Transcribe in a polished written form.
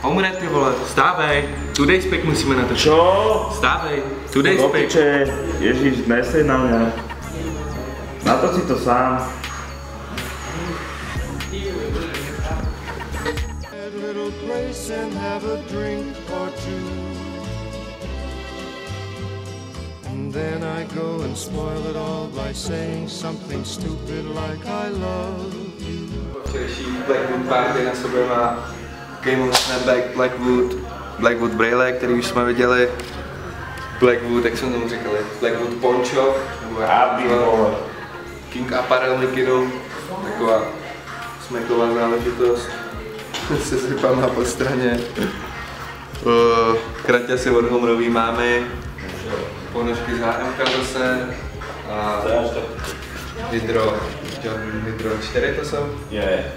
Umre ty vole, stávej, today's pick musíme natočit. Čo? Stávej, today's pick. Ježiš, nesej na mňa. Natoč si to sám. And have a drink or two, and then I go and spoil it all by saying something stupid like I love you. Včerejší Blackwood party na sobě má Game of Snapback, Blackwood Braille, který už jsme viděli. Blackwood, jak jsme tomu říkali, Blackwood Poncho, nebo King Apparel Mikinu, taková smeková záležitost. Se sypama po straně. Kraťasy od Homerový máme. Ponožky z HMK zase. A Hydro 4 to jsou? Je.